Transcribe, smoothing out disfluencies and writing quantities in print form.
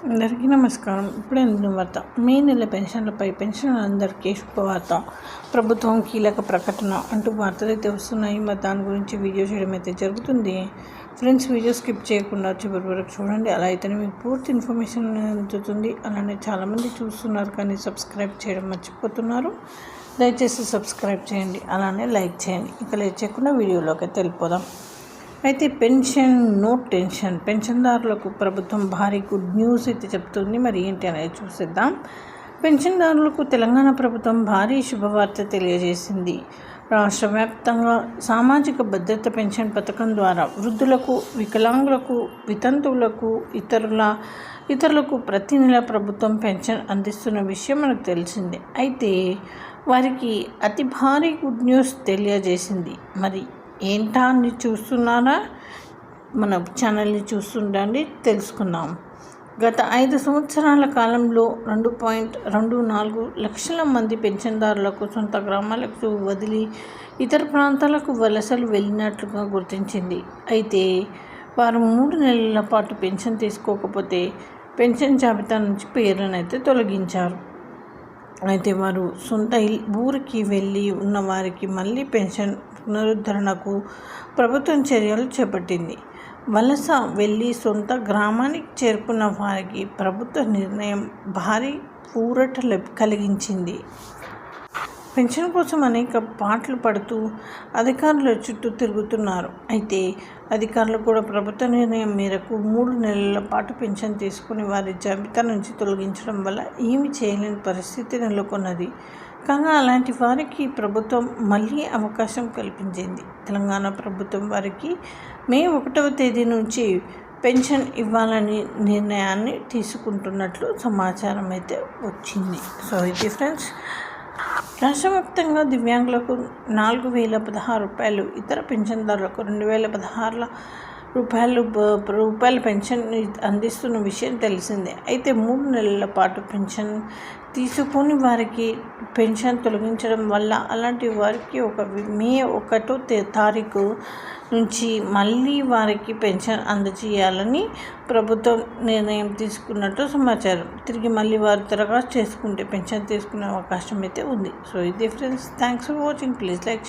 అందరికీ నమస్కారం. ఇప్పుడే అందిన వార్త. మే నెల పెన్షన్లపై పెన్షనర్లందరికీ శుభవార్త. ప్రభుత్వం కీలక ప్రకటన అంటూ వార్తలైతే వస్తున్నాయి. మరి దాని గురించి వీడియో చేయడం అయితే జరుగుతుంది. ఫ్రెండ్స్, వీడియో స్కిప్ చేయకుండా చివరి వరకు చూడండి. అలా అయితేనే మీకు పూర్తి ఇన్ఫర్మేషన్ అందుతుంది. అలానే చాలామంది చూస్తున్నారు కానీ సబ్స్క్రైబ్ చేయడం మర్చిపోతున్నారు. దయచేసి సబ్స్క్రైబ్ చేయండి, అలానే లైక్ చేయండి. ఇక లేట్ చేయకుండా వీడియోలోకి వెళ్ళిపోదాం. అయితే పెన్షన్ నో టెన్షన్, పెన్షన్దారులకు ప్రభుత్వం భారీ గుడ్ న్యూస్ అయితే చెప్తుంది. మరి ఏంటి అనేది చూసేద్దాం. పెన్షన్దారులకు తెలంగాణ ప్రభుత్వం భారీ శుభవార్త తెలియజేసింది. రాష్ట్ర వ్యాప్తంగా సామాజిక భద్రత పెన్షన్ పథకం ద్వారా వృద్ధులకు, వికలాంగులకు, వితంతువులకు, ఇతరులకు ప్రతి నెల ప్రభుత్వం పెన్షన్ అందిస్తున్న విషయం మనకు తెలిసిందే. అయితే వారికి అతి భారీ గుడ్ న్యూస్ తెలియజేసింది. మరి ఏంటా అని చూస్తున్నారా? మన ఛానల్ని చూస్తుండండి, తెలుసుకుందాం. గత 5 సంవత్సరాల కాలంలో 2.24 లక్షల మంది పెన్షన్దారులకు సొంత గ్రామాలకు వదిలి ఇతర ప్రాంతాలకు వలసలు వెళ్ళినట్లుగా గుర్తించింది. అయితే వారు 3 నెలల పాటు పెన్షన్ తీసుకోకపోతే పెన్షన్ జాబితా నుంచి పేరునైతే తొలగించారు. అయితే వారు సొంత ఊరికి వెళ్ళి ఉన్న వారికి మళ్ళీ పెన్షన్ పునరుద్ధరణకు ప్రభుత్వం చర్యలు చేపట్టింది. వలస వెళ్ళి సొంత గ్రామానికి చేరుకున్న వారికి ప్రభుత్వ నిర్ణయం భారీ ఊరట కలిగించింది. పెన్షన్ కోసం అనేక పాటలు పడుతూ అధికారుల చుట్టూ తిరుగుతున్నారు. అయితే అధికారులు కూడా ప్రభుత్వ నిర్ణయం మేరకు 3 నెలల పాటు పెన్షన్ తీసుకుని వారి జాబితా నుంచి తొలగించడం వల్ల ఏమీ చేయలేని పరిస్థితి నెలకొన్నది. కాగా అలాంటి వారికి ప్రభుత్వం మళ్ళీ అవకాశం కల్పించింది. తెలంగాణ ప్రభుత్వం వారికి మే 1వ తేదీ నుంచి పెన్షన్ ఇవ్వాలని నిర్ణయాన్ని తీసుకుంటున్నట్లు సమాచారం అయితే వచ్చింది. సో ఇది ఫ్రెండ్స్, రాష్ట్ర వ్యాప్తంగా దివ్యాంగులకు 4,016 రూపాయలు, ఇతర పెన్షన్దారులకు 2,016 రూపాయల పెన్షన్ అందిస్తున్న విషయం తెలిసిందే. అయితే 3 నెలల పాటు పెన్షన్ తీసుకొని వారికి పెన్షన్ తొలగించడం వల్ల అలాంటి వారికి మే 1వ తారీఖు నుంచి మళ్ళీ వారికి పెన్షన్ అందజేయాలని ప్రభుత్వం నిర్ణయం తీసుకున్నట్టు సమాచారం. తిరిగి మళ్ళీ వారు త్వరగా చేసుకుంటే పెన్షన్ తీసుకునే అవకాశం అయితే ఉంది. సో ఇది friends, thanks for watching. Please like చేయండి.